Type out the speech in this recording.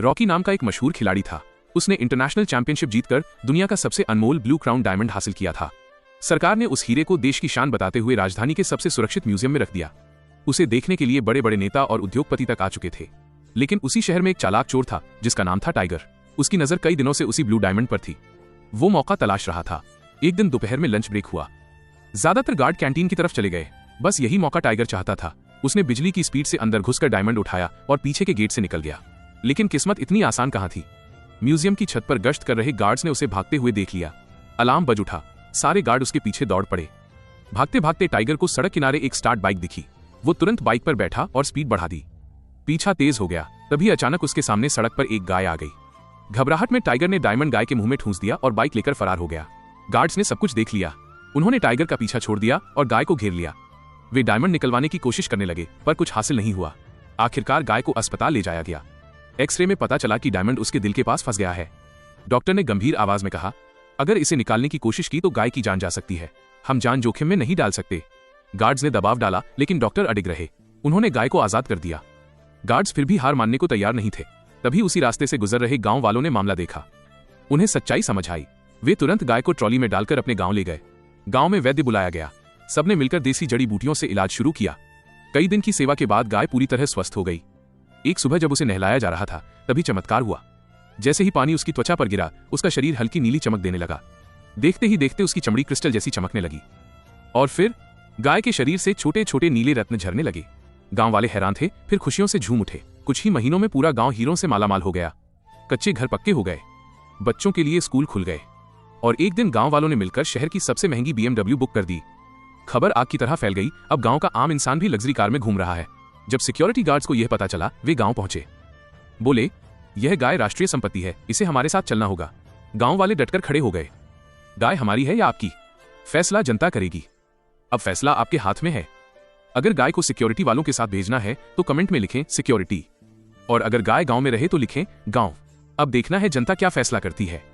Rocky नाम का एक मशहूर खिलाड़ी था। उसने इंटरनेशनल चैंपियनशिप जीतकर दुनिया का सबसे अनमोल ब्लू क्राउन डायमंड हासिल किया था। सरकार ने उस हीरे को देश की शान बताते हुए राजधानी के सबसे सुरक्षित म्यूजियम में रख दिया। उसे देखने के लिए बड़े बड़े नेता और उद्योगपति तक आ चुके थे। लेकिन उसी शहर में एक चालाक चोर था जिसका नाम था टाइगर। उसकी नजर कई दिनों से उसी ब्लू डायमंड पर थी। वो मौका तलाश रहा था। एक दिन दोपहर में लंच ब्रेक हुआ। ज्यादातर गार्ड कैंटीन की तरफ चले गए। बस यही मौका टाइगर चाहता था। उसने बिजली की स्पीड से अंदर घुसकर डायमंड उठाया और पीछे के गेट से निकल गया। लेकिन किस्मत इतनी आसान कहां थी। म्यूजियम की छत पर गश्त कर रहे गार्ड्स ने उसे भागते हुए देख लिया। अलार्म बज उठा। सारे गार्ड उसके पीछे दौड़ पड़े। भागते भागते टाइगर को सड़क किनारे एक स्टार्ट बाइक दिखी। वो तुरंत बाइक पर बैठा और स्पीड बढ़ा दी। पीछा तेज हो गया। तभी अचानक उसके सामने सड़क पर एक गाय आ गई। घबराहट में टाइगर ने डायमंड गाय के मुंह में ठूंस दिया और बाइक लेकर फरार हो गया। गार्ड्स ने सब कुछ देख लिया। उन्होंने टाइगर का पीछा छोड़ दिया और गाय को घेर लिया। वे डायमंड निकलवाने की कोशिश करने लगे पर कुछ हासिल नहीं हुआ। आखिरकार गाय को अस्पताल ले जाया गया। एक्सरे में पता चला कि डायमंड उसके दिल के पास फंस गया है। डॉक्टर ने गंभीर आवाज में कहा, अगर इसे निकालने की कोशिश की तो गाय की जान जा सकती है। हम जान जोखिम में नहीं डाल सकते। गार्ड्स ने दबाव डाला लेकिन डॉक्टर अडिग रहे। उन्होंने गाय को आजाद कर दिया। गार्ड्स फिर भी हार मानने को तैयार नहीं थे। तभी उसी रास्ते से गुजर रहे गांव वालों ने मामला देखा। उन्हें सच्चाई समझ आई। वे तुरंत गाय को ट्रॉली में डालकर अपने गांव ले गए। गांव में वैद्य बुलाया गया। सबने मिलकर देसी जड़ी बूटियों से इलाज शुरू किया। कई दिन की सेवा के बाद गाय पूरी तरह स्वस्थ हो गई। एक सुबह जब उसे नहलाया जा रहा था तभी चमत्कार हुआ। जैसे ही पानी उसकी त्वचा पर गिरा उसका शरीर हल्की नीली चमक देने लगा। देखते ही देखते उसकी चमड़ी क्रिस्टल जैसी चमकने लगी और फिर गाय के शरीर से छोटे छोटे नीले रत्न झरने लगे। गांव वाले हैरान थे, फिर खुशियों से झूम उठे। कुछ ही महीनों में पूरा गांव हीरों से मालामाल हो गया। कच्चे घर पक्के हो गए। बच्चों के लिए स्कूल खुल गए और एक दिन गांव वालों ने मिलकर शहर की सबसे महंगी BMW बुक कर दी। खबर आग की तरह फैल गई। अब गांव का आम इंसान भी लग्जरी कार में घूम रहा है। जब सिक्योरिटी गार्ड्स को यह पता चला वे गांव पहुंचे। बोले, यह गाय राष्ट्रीय संपत्ति है, इसे हमारे साथ चलना होगा। गांव वाले डटकर खड़े हो गए। गाय हमारी है या आपकी? फैसला जनता करेगी। अब फैसला आपके हाथ में है। अगर गाय को सिक्योरिटी वालों के साथ भेजना है तो कमेंट में लिखें सिक्योरिटी, और अगर गाय गांव में रहे तो लिखें गांव। अब देखना है जनता क्या फैसला करती है।